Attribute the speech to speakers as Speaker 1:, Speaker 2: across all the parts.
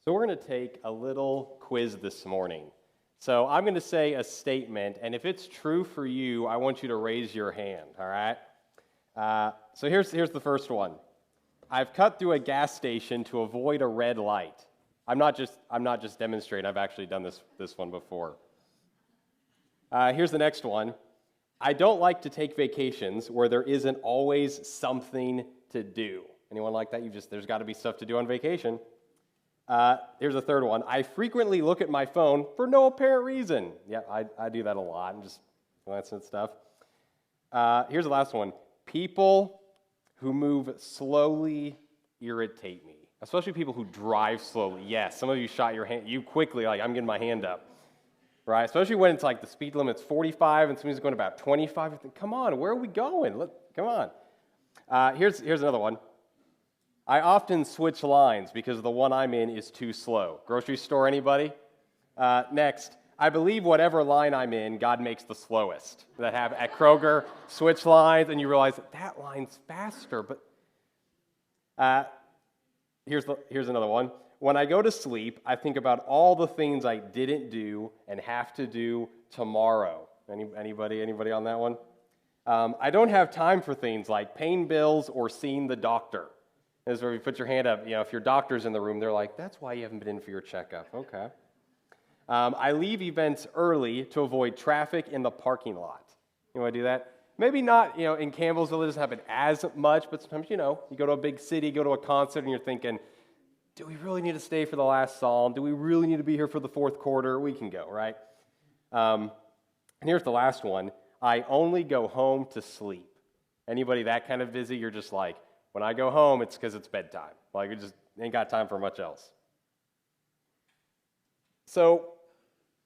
Speaker 1: So we're going to take a little quiz this morning. So I'm going to say a statement, and if it's true for you, I want you to raise your hand, all right? So here's the first one. I've cut through a gas station to avoid a red light. I'm not just demonstrating. I've actually done this one before. Here's the next one. I don't like to take vacations where there isn't always something to do. Anyone like that? There's got to be stuff to do on vacation. Here's the third one. I frequently look at my phone for no apparent reason. Yeah, I do that a lot. I'm just glancing at stuff. Here's the last one. People who move slowly irritate me, especially people who drive slowly. Yes, some of you shot your hand. You quickly, like, I'm getting my hand up. Right? Especially when it's like the speed limit's 45 and somebody's going about 25. You think, come on, where are we going? Look, come on. Here's another one. I often switch lines because the one I'm in is too slow. Grocery store, anybody? Next, I believe whatever line I'm in, God makes the slowest. That have at Kroger, switch lines, and you realize that line's faster. But here's another one. When I go to sleep, I think about all the things I didn't do and have to do tomorrow. Anybody on that one? I don't have time for things like paying bills or seeing the doctor. This is where you put your hand up. You know, if your doctor's in the room, they're like, that's why you haven't been in for your checkup. Okay. I leave events early to avoid traffic in the parking lot. You want to do that? Maybe not, in Campbellsville, it doesn't happen as much, but sometimes, you go to a big city, go to a concert, and you're thinking, do we really need to stay for the last psalm? Do we really need to be here for the fourth quarter? We can go, right? And here's the last one. I only go home to sleep. Anybody that kind of busy, you're just like, when I go home, it's because it's bedtime. Like, we just ain't got time for much else. So,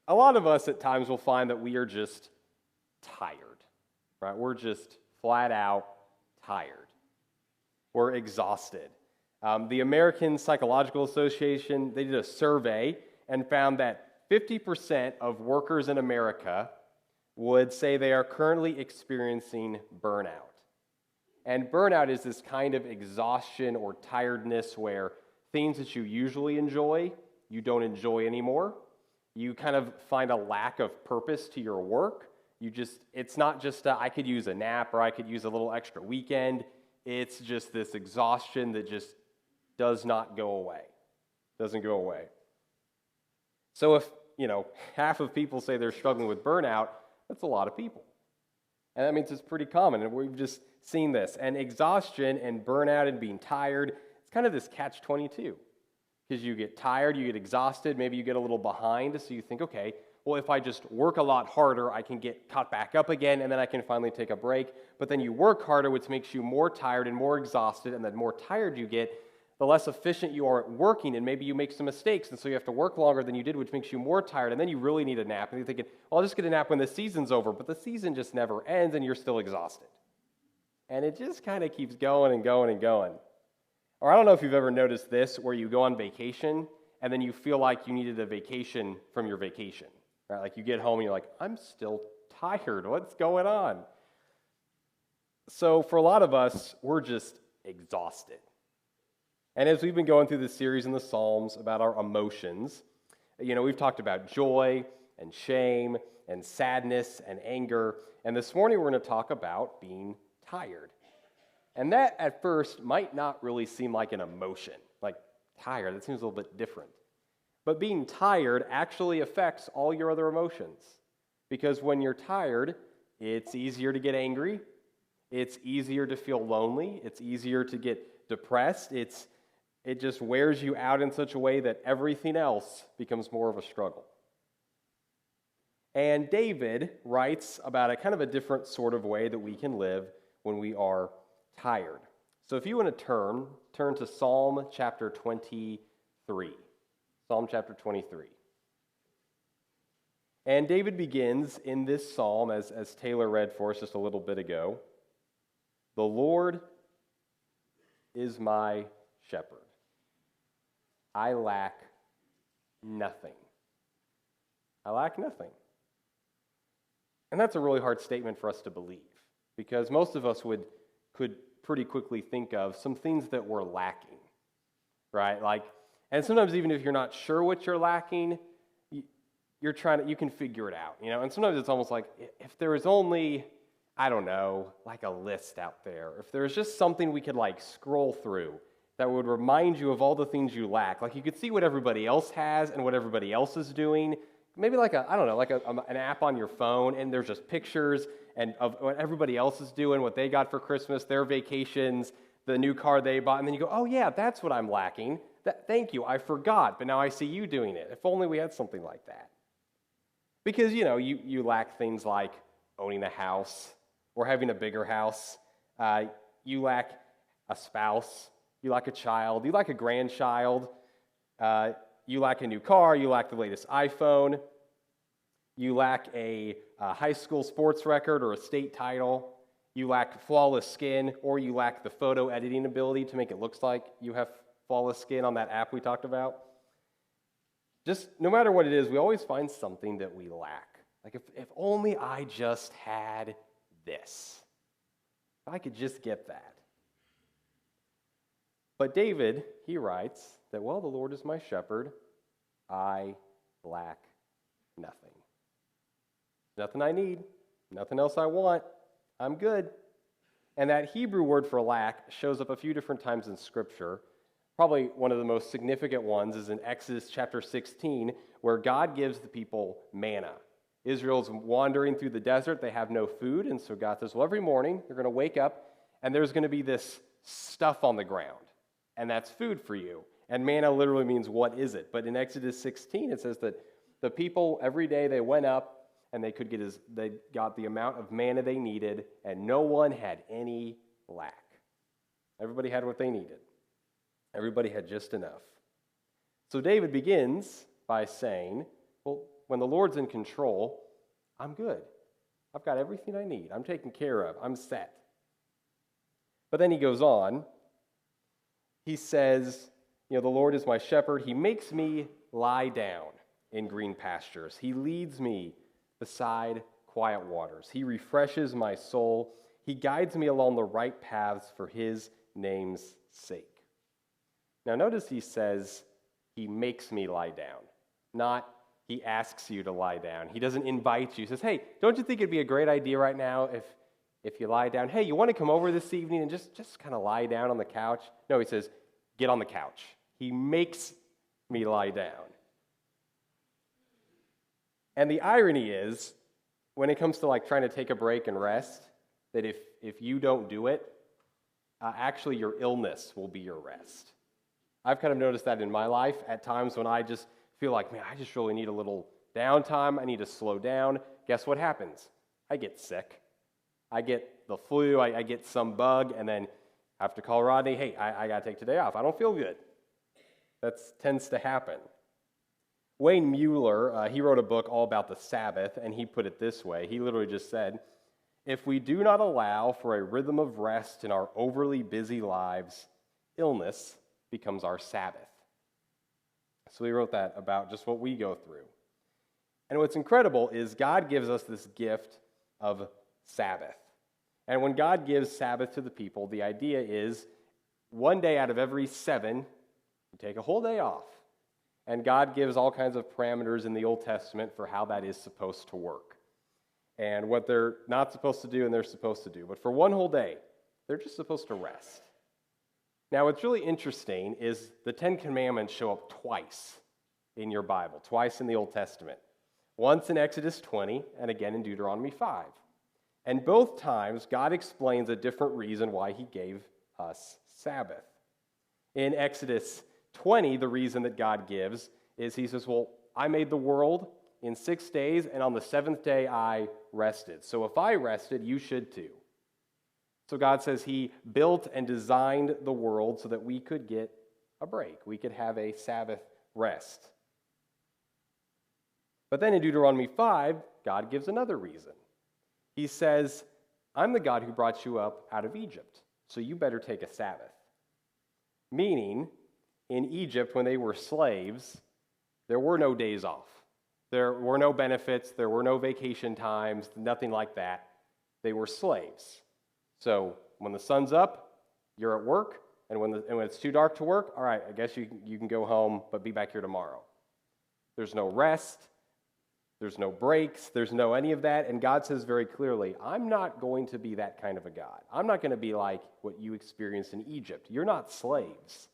Speaker 1: a lot of us at times will find that we are just tired, right? We're just flat out tired. We're exhausted. The American Psychological Association, they did a survey and found that 50% of workers in America would say they are currently experiencing burnout. And burnout is this kind of exhaustion or tiredness where things that you usually enjoy, you don't enjoy anymore. You kind of find a lack of purpose to your work. It's not just I could use a nap or I could use a little extra weekend. It's just this exhaustion that just does not go away. Doesn't go away. So if, half of people say they're struggling with burnout, that's a lot of people. And that means it's pretty common, and we've just seen this. And exhaustion and burnout and being tired, it's kind of this catch-22. Because you get tired, you get exhausted, maybe you get a little behind, so you think, okay, well, if I just work a lot harder, I can get caught back up again, and then I can finally take a break. But then you work harder, which makes you more tired and more exhausted, and the more tired you get, the less efficient you are at working, and maybe you make some mistakes, and so you have to work longer than you did, which makes you more tired, and then you really need a nap, and you're thinking, well, I'll just get a nap when the season's over, but the season just never ends, and you're still exhausted. And it just kind of keeps going and going and going. Or I don't know if you've ever noticed this, where you go on vacation, and then you feel like you needed a vacation from your vacation, right? Like you get home, and you're like, I'm still tired. What's going on? So for a lot of us, we're just exhausted. And as we've been going through this series in the Psalms about our emotions, we've talked about joy and shame and sadness and anger. And this morning we're going to talk about being tired. And that at first might not really seem like an emotion. Like tired, that seems a little bit different. But being tired actually affects all your other emotions. Because when you're tired, it's easier to get angry. It's easier to feel lonely. It's easier to get depressed. It just wears you out in such a way that everything else becomes more of a struggle. And David writes about a kind of a different sort of way that we can live when we are tired. So if you want to turn to Psalm chapter 23. Psalm chapter 23. And David begins in this psalm, as Taylor read for us just a little bit ago. The Lord is my shepherd. I lack nothing. I lack nothing. And that's a really hard statement for us to believe, because most of us could pretty quickly think of some things that we're lacking, right? Like, And sometimes even if you're not sure what you're lacking, you can figure it out, And sometimes it's almost like if there was only, I don't know, like a list out there, if there's just something we could like scroll through that would remind you of all the things you lack. Like you could see what everybody else has and what everybody else is doing. Maybe like an app on your phone, and there's just pictures and of what everybody else is doing, what they got for Christmas, their vacations, the new car they bought, and then you go, oh yeah, that's what I'm lacking. Thank you, I forgot, but now I see you doing it. If only we had something like that. Because, you lack things like owning a house or having a bigger house. You lack a spouse. You lack a child. You lack a grandchild. You lack a new car. You lack the latest iPhone. You lack a high school sports record or a state title. You lack flawless skin, or you lack the photo editing ability to make it look like you have flawless skin on that app we talked about. Just no matter what it is, we always find something that we lack. Like if only I just had this. If I could just get that. But David, he writes that, well, the Lord is my shepherd. I lack nothing. Nothing I need. Nothing else I want. I'm good. And that Hebrew word for lack shows up a few different times in Scripture. Probably one of the most significant ones is in Exodus chapter 16, where God gives the people manna. Israel's wandering through the desert. They have no food, and so God says, well, every morning you're going to wake up, and there's going to be this stuff on the ground, and that's food for you. And manna literally means, what is it? But in Exodus 16, it says that the people, every day they went up, and they got the amount of manna they needed, and no one had any lack. Everybody had what they needed. Everybody had just enough. So David begins by saying, well, when the Lord's in control, I'm good. I've got everything I need. I'm taken care of. I'm set. But then he goes on. He says, the Lord is my shepherd. He makes me lie down in green pastures. He leads me beside quiet waters. He refreshes my soul. He guides me along the right paths for his name's sake. Now notice he says, he makes me lie down, not he asks you to lie down. He doesn't invite you. He says, hey, don't you think it'd be a great idea right now if you lie down? Hey, you want to come over this evening and just kind of lie down on the couch? No, he says, get on the couch. He makes me lie down. And the irony is, when it comes to like trying to take a break and rest, that if you don't do it, actually your illness will be your rest. I've kind of noticed that in my life at times when I just feel like, man, I just really need a little downtime. I need to slow down. Guess what happens? I get sick. I get the flu. I get some bug, and then I have to call Rodney. Hey, I got to take today off. I don't feel good. That tends to happen. Wayne Mueller, he wrote a book all about the Sabbath, and he put it this way. He literally just said, if we do not allow for a rhythm of rest in our overly busy lives, illness becomes our Sabbath. So he wrote that about just what we go through. And what's incredible is God gives us this gift of Sabbath. And when God gives Sabbath to the people, the idea is one day out of every 7, you take a whole day off. And God gives all kinds of parameters in the Old Testament for how that is supposed to work. And what they're not supposed to do and they're supposed to do. But for one whole day, they're just supposed to rest. Now, what's really interesting is the Ten Commandments show up twice in your Bible, twice in the Old Testament. Once in Exodus 20, and again in Deuteronomy 5. And both times, God explains a different reason why he gave us Sabbath. In Exodus 20, the reason that God gives is he says, well, I made the world in 6 days, and on the 7th day I rested. So if I rested, you should too. So God says he built and designed the world so that we could get a break. We could have a Sabbath rest. But then in Deuteronomy 5, God gives another reason. He says, I'm the God who brought you up out of Egypt, so you better take a Sabbath. Meaning, in Egypt, when they were slaves, there were no days off. There were no benefits. There were no vacation times, nothing like that. They were slaves. So when the sun's up, you're at work. And when it's too dark to work, all right, I guess you can go home, but be back here tomorrow. There's no rest. There's no breaks. There's no any of that. And God says very clearly, I'm not going to be that kind of a God. I'm not going to be like what you experienced in Egypt. You're not slaves.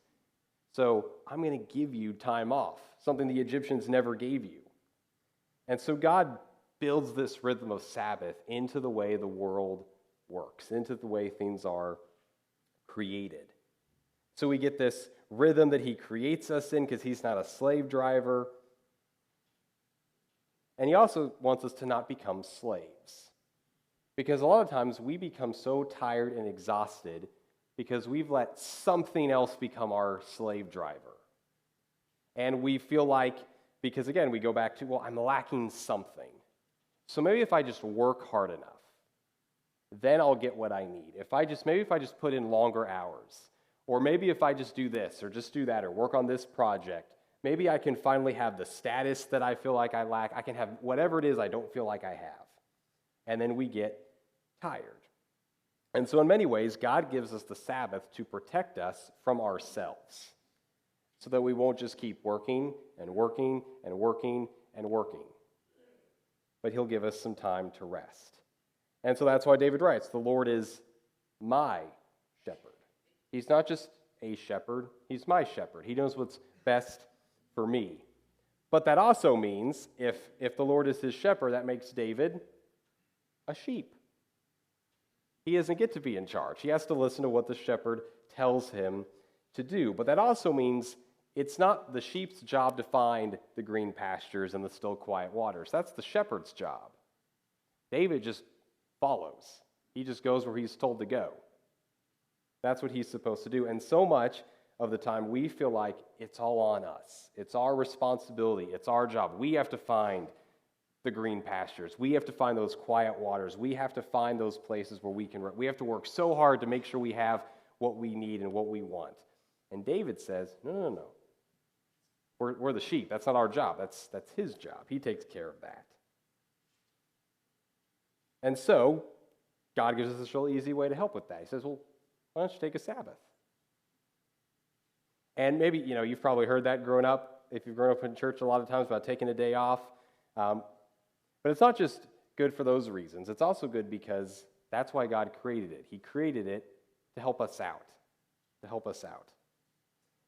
Speaker 1: So I'm going to give you time off, something the Egyptians never gave you. And so God builds this rhythm of Sabbath into the way the world works, into the way things are created. So we get this rhythm that he creates us in because he's not a slave driver. And he also wants us to not become slaves. Because a lot of times we become so tired and exhausted because we've let something else become our slave driver. And we feel like, because again, we go back to, well, I'm lacking something. So maybe if I just work hard enough, then I'll get what I need. Maybe if I just put in longer hours, or maybe if I just do this, or just do that, or work on this project, maybe I can finally have the status that I feel like I lack. I can have whatever it is I don't feel like I have. And then we get tired. And so in many ways, God gives us the Sabbath to protect us from ourselves, so that we won't just keep working and working and working and working. But he'll give us some time to rest. And so that's why David writes, the Lord is my shepherd. He's not just a shepherd, he's my shepherd. He knows what's best for me. But that also means if the Lord is his shepherd, that makes David a sheep. He doesn't get to be in charge. He has to listen to what the shepherd tells him to do. But that also means it's not the sheep's job to find the green pastures and the still quiet waters. That's the shepherd's job. David just follows. He just goes where he's told to go. That's what he's supposed to do. And so much of the time we feel like it's all on us. It's our responsibility. It's our job. We have to find the green pastures. We have to find those quiet waters. We have to find those places where we have to work so hard to make sure we have what we need and what we want. And David says, no. We're the sheep. That's not our job. That's his job. He takes care of that. And so, God gives us this real easy way to help with that. He says, well, why don't you take a Sabbath? And maybe, you've probably heard that growing up, if you've grown up in church a lot of times, about taking a day off. But it's not just good for those reasons. It's also good because that's why God created it. He created it to help us out.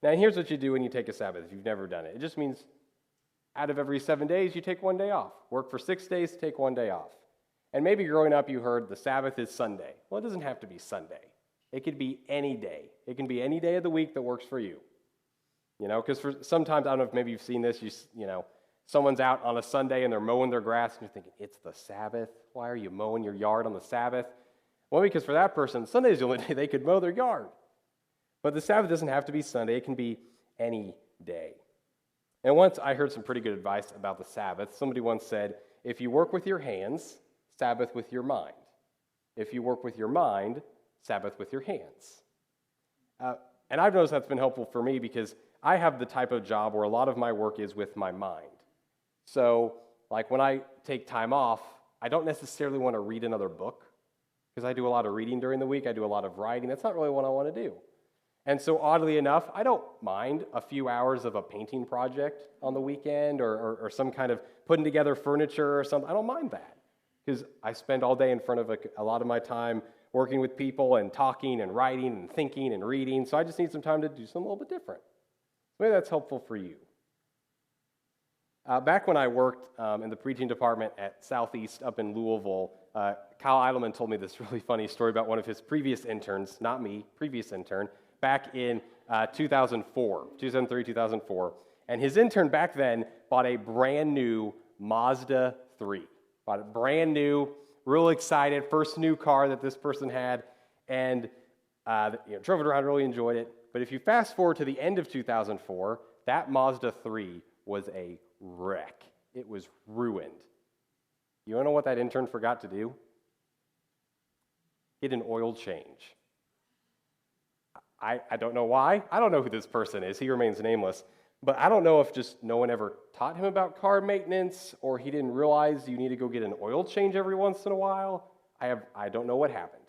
Speaker 1: Now, here's what you do when you take a Sabbath if you've never done it. It just means out of every 7 days, you take 1 day off. Work for 6 days, take 1 day off. And maybe growing up you heard the Sabbath is Sunday. Well, it doesn't have to be Sunday. It could be any day. It can be any day of the week that works for you. Because for sometimes, I don't know if maybe you've seen this, someone's out on a Sunday and they're mowing their grass and you're thinking, it's the Sabbath? Why are you mowing your yard on the Sabbath? Well, because for that person, Sunday's the only day they could mow their yard. But the Sabbath doesn't have to be Sunday. It can be any day. And once I heard some pretty good advice about the Sabbath. Somebody once said, if you work with your hands, Sabbath with your mind. If you work with your mind, Sabbath with your hands. And I've noticed that's been helpful for me because I have the type of job where a lot of my work is with my mind. So, like when I take time off, I don't necessarily want to read another book because I do a lot of reading during the week. I do a lot of writing. That's not really what I want to do. And so oddly enough, I don't mind a few hours of a painting project on the weekend or some kind of putting together furniture or something. I don't mind that because I spend all day in front of a lot of my time working with people and talking and writing and thinking and reading. So I just need some time to do something a little bit different. Maybe that's helpful for you. Back when I worked in the preaching department at Southeast up in Louisville, Kyle Eidelman told me this really funny story about one of his previous interns, not me, previous intern, back in 2003, 2004. And his intern back then bought a brand new Mazda 3. Bought it brand new, real excited, first new car that this person had, and drove it around, really enjoyed it. But if you fast forward to the end of 2004, that Mazda 3 was a wreck. It was ruined. You want to know what that intern forgot to do? Get an oil change. I don't know why. I don't know who this person is. He remains nameless. But I don't know if just no one ever taught him about car maintenance or he didn't realize you need to go get an oil change every once in a while. I don't know what happened.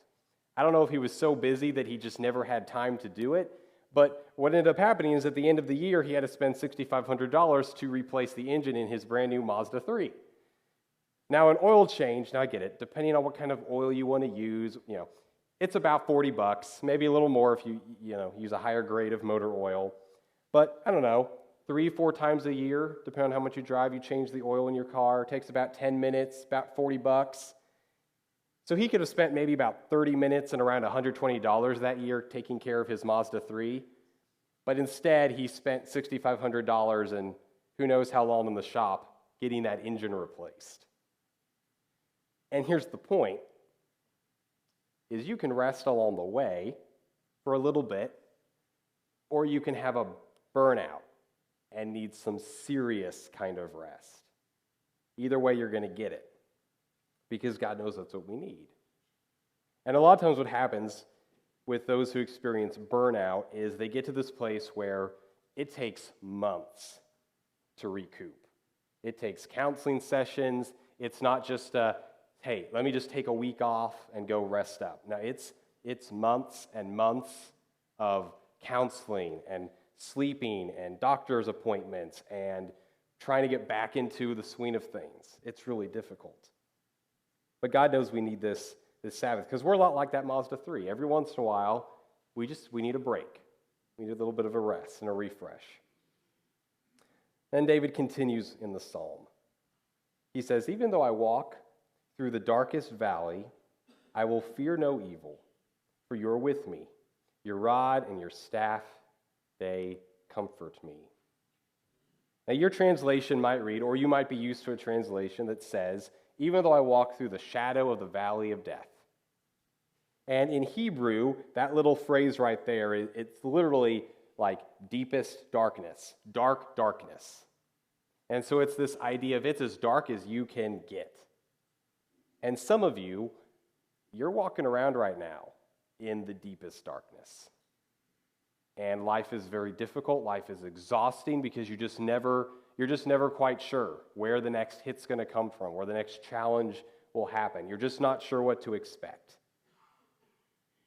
Speaker 1: I don't know if he was so busy that he just never had time to do it. But what ended up happening is at the end of the year, he had to spend $6,500 to replace the engine in his brand new Mazda 3. Now, an oil change, now I get it, depending on what kind of oil you want to use, it's about $40, maybe a little more if you use a higher grade of motor oil. But I don't know, 3-4 times a year, depending on how much you drive, you change the oil in your car. It takes about 10 minutes, about $40. So he could have spent maybe about 30 minutes and around $120 that year taking care of his Mazda 3. But instead, he spent $6,500 and who knows how long in the shop getting that engine replaced. And here's the point, is you can rest along the way for a little bit, or you can have a burnout and need some serious kind of rest. Either way, you're going to get it, because God knows that's what we need. And a lot of times what happens with those who experience burnout is they get to this place where it takes months to recoup. It takes counseling sessions. It's not just hey, let me just take a week off and go rest up. Now, it's months and months of counseling and sleeping and doctor's appointments and trying to get back into the swing of things. It's really difficult. But God knows we need this Sabbath, because we're a lot like that Mazda 3. Every once in a while, we need a break. We need a little bit of a rest and a refresh. Then David continues in the psalm. He says, even though I walk through the darkest valley, I will fear no evil, for you are with me. Your rod and your staff, they comfort me. Now, your translation might read, or you might be used to a translation that says, even though I walk through the shadow of the valley of death. And in Hebrew, that little phrase right there, it's literally like deepest darkness, dark darkness. And so it's this idea of it's as dark as you can get. And some of you, you're walking around right now in the deepest darkness. And life is very difficult. Life is exhausting because you're just never quite sure where the next hit's going to come from, where the next challenge will happen. You're just not sure what to expect.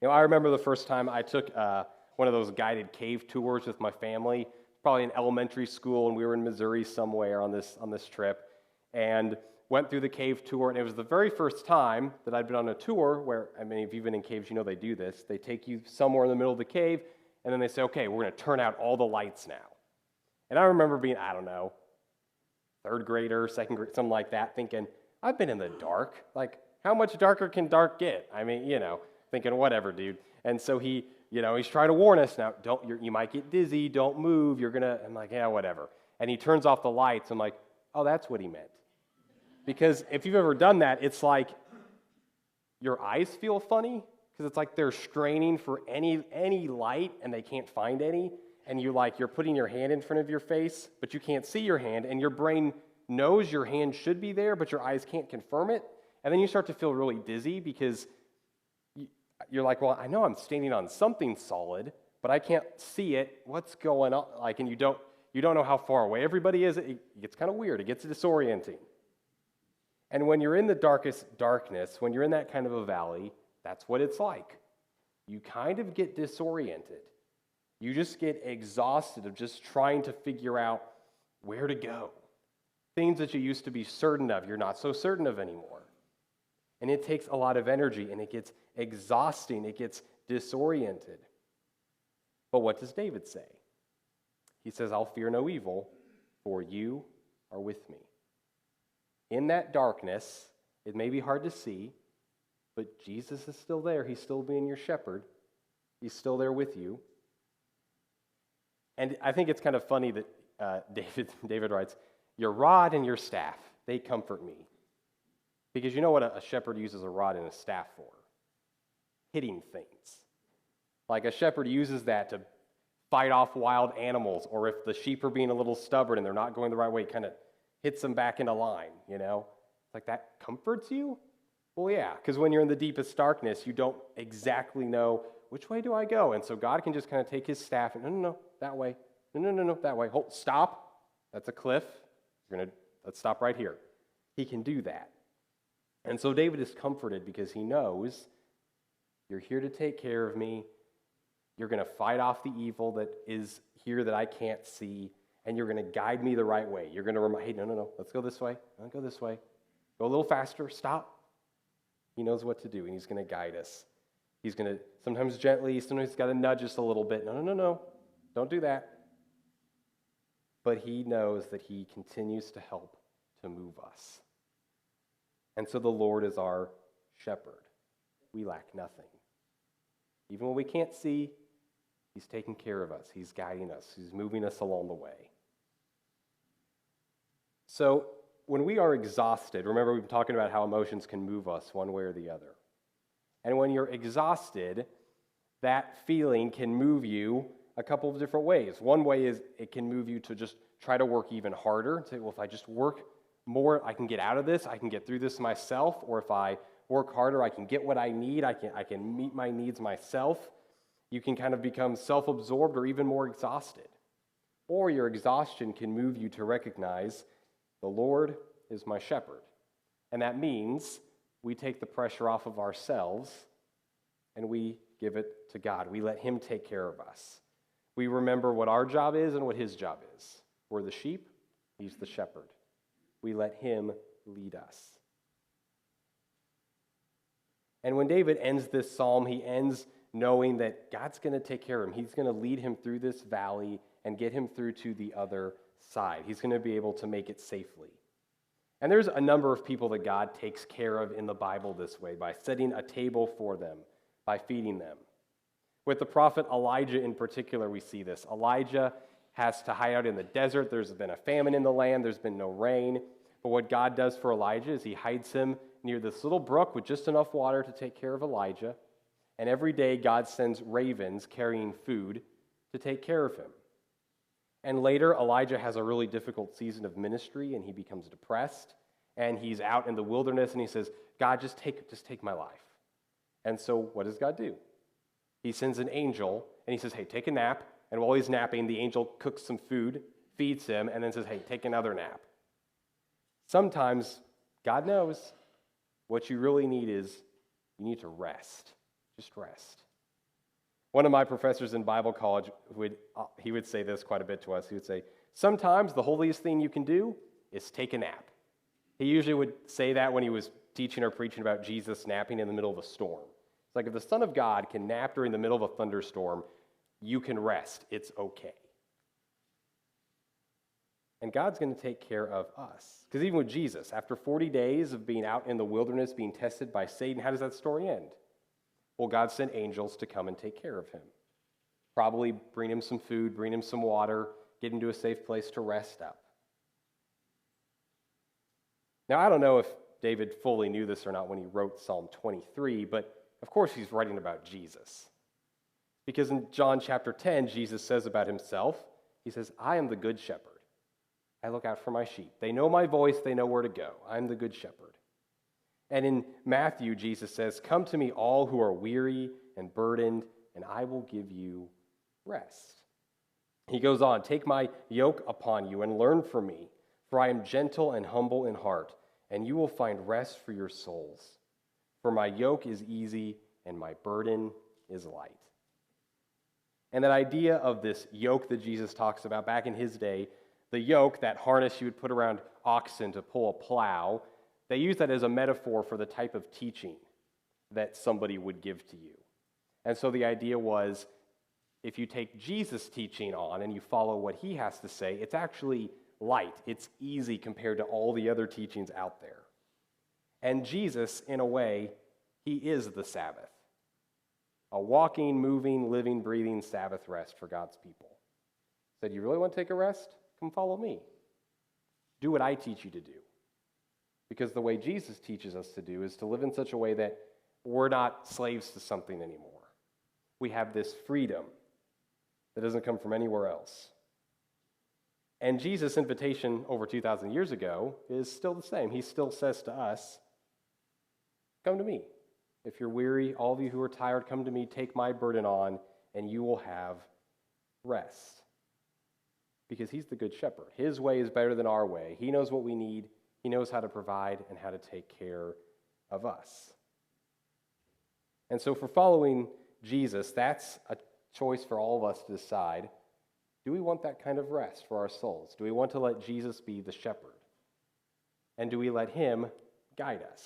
Speaker 1: I remember the first time I took one of those guided cave tours with my family, probably in elementary school, and we were in Missouri somewhere on this trip, and went through the cave tour, and it was the very first time that I'd been on a tour where, if you've been in caves, you know they do this. They take you somewhere in the middle of the cave, and then they say, okay, we're going to turn out all the lights now. And I remember being, I don't know, third grader, second grade, something like that, thinking, I've been in the dark. Like, how much darker can dark get? Thinking, whatever, dude. And so he's trying to warn us now, you might get dizzy, don't move, I'm like, yeah, whatever. And he turns off the lights. I'm like, oh, that's what he meant. Because if you've ever done that, it's like your eyes feel funny, because it's like they're straining for any light and they can't find any. And you're putting your hand in front of your face, but you can't see your hand, and your brain knows your hand should be there, but your eyes can't confirm it. And then you start to feel really dizzy because you're like, well, I know I'm standing on something solid, but I can't see it. What's going on? And you don't know how far away everybody is. It gets kind of weird. It gets disorienting. And when you're in the darkest darkness, when you're in that kind of a valley, that's what it's like. You kind of get disoriented. You just get exhausted of just trying to figure out where to go. Things that you used to be certain of, you're not so certain of anymore. And it takes a lot of energy, and it gets exhausting. It gets disoriented. But what does David say? He says, I'll fear no evil, for you are with me. In that darkness, it may be hard to see, but Jesus is still there. He's still being your shepherd. He's still there with you. And I think it's kind of funny that David writes, your rod and your staff, they comfort me. Because you know what a shepherd uses a rod and a staff for? Hitting things. Like a shepherd uses that to fight off wild animals, or if the sheep are being a little stubborn and they're not going the right way, it kind of hits them back into line, Like that comforts you? Well, yeah, because when you're in the deepest darkness, you don't exactly know, which way do I go? And so God can just kind of take his staff and, no, that way. No, that way. Hold, stop. That's a cliff. Let's stop right here. He can do that. And so David is comforted because he knows you're here to take care of me. You're going to fight off the evil that is here that I can't see, and you're going to guide me the right way. You're going to remind, hey, no, let's go this way. Don't go this way. Go a little faster. Stop. He knows what to do, and he's going to guide us. He's going to, sometimes gently, sometimes he's got to nudge us a little bit. No. Don't do that. But he knows that he continues to help to move us. And so the Lord is our shepherd. We lack nothing. Even when we can't see, he's taking care of us. He's guiding us. He's moving us along the way. So when we are exhausted, remember we've been talking about how emotions can move us one way or the other. And when you're exhausted, that feeling can move you a couple of different ways. One way is it can move you to just try to work even harder. Say, well, if I just work more, I can get out of this. I can get through this myself. Or if I work harder, I can get what I need. I can meet my needs myself. You can kind of become self-absorbed or even more exhausted. Or your exhaustion can move you to recognize the Lord is my shepherd. And that means we take the pressure off of ourselves and we give it to God. We let him take care of us. We remember what our job is and what his job is. We're the sheep, he's the shepherd. We let him lead us. And when David ends this psalm, he ends knowing that God's going to take care of him. He's going to lead him through this valley and get him through to the other side. He's going to be able to make it safely. And there's a number of people that God takes care of in the Bible this way, by setting a table for them, by feeding them. With the prophet Elijah in particular, we see this. Elijah has to hide out in the desert. There's been a famine in the land. There's been no rain. But what God does for Elijah is he hides him near this little brook with just enough water to take care of Elijah. And every day God sends ravens carrying food to take care of him. And later, Elijah has a really difficult season of ministry, and he becomes depressed. And he's out in the wilderness, and he says, God, just take my life. And so what does God do? He sends an angel, and he says, hey, take a nap. And while he's napping, the angel cooks some food, feeds him, and then says, hey, take another nap. Sometimes God knows what you really need is you need to rest. Just rest. One of my professors in Bible college, he would say this quite a bit to us. He would say, sometimes the holiest thing you can do is take a nap. He usually would say that when he was teaching or preaching about Jesus napping in the middle of a storm. It's like if the Son of God can nap during the middle of a thunderstorm, you can rest. It's okay. And God's going to take care of us. Because even with Jesus, after 40 days of being out in the wilderness, being tested by Satan, how does that story end? Well, God sent angels to come and take care of him. Probably bring him some food, bring him some water, get him to a safe place to rest up. Now, I don't know if David fully knew this or not when he wrote Psalm 23, but of course he's writing about Jesus. Because in John chapter 10, Jesus says about himself, he says, I am the good shepherd. I look out for my sheep. They know my voice, they know where to go. I'm the good shepherd. And in Matthew, Jesus says, come to me all who are weary and burdened, and I will give you rest. He goes on, take my yoke upon you and learn from me, for I am gentle and humble in heart, and you will find rest for your souls. For my yoke is easy and my burden is light. And that idea of this yoke that Jesus talks about back in his day, the yoke, that harness you would put around oxen to pull a plow, they use that as a metaphor for the type of teaching that somebody would give to you. And so the idea was, if you take Jesus' teaching on and you follow what he has to say, it's actually light. It's easy compared to all the other teachings out there. And Jesus, in a way, he is the Sabbath. A walking, moving, living, breathing Sabbath rest for God's people. Said, you really want to take a rest? Come follow me. Do what I teach you to do. Because the way Jesus teaches us to do is to live in such a way that we're not slaves to something anymore. We have this freedom that doesn't come from anywhere else. And Jesus' invitation over 2,000 years ago is still the same. He still says to us, come to me. If you're weary, all of you who are tired, come to me, take my burden on, and you will have rest. Because he's the good shepherd. His way is better than our way. He knows what we need. He knows how to provide and how to take care of us. And so for following Jesus, that's a choice for all of us to decide, do we want that kind of rest for our souls? Do we want to let Jesus be the shepherd? And do we let him guide us?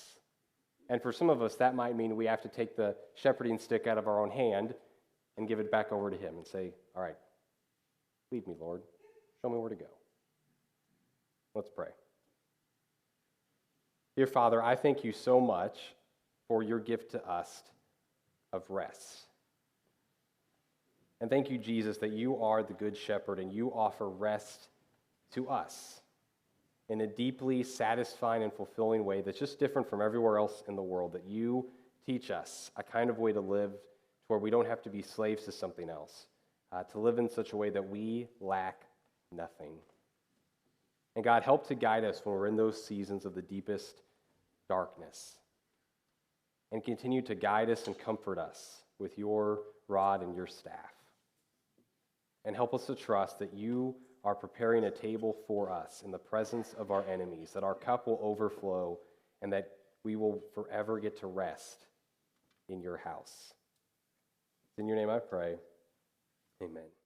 Speaker 1: And for some of us, that might mean we have to take the shepherding stick out of our own hand and give it back over to him and say, all right, lead me, Lord. Show me where to go. Let's pray. Dear Father, I thank you so much for your gift to us of rest. And thank you, Jesus, that you are the good shepherd and you offer rest to us in a deeply satisfying and fulfilling way that's just different from everywhere else in the world, that you teach us a kind of way to live to where we don't have to be slaves to something else, to live in such a way that we lack nothing. And God, help to guide us when we're in those seasons of the deepest darkness. And continue to guide us and comfort us with your rod and your staff. And help us to trust that you are preparing a table for us in the presence of our enemies, that our cup will overflow, and that we will forever get to rest in your house. In your name I pray. Amen.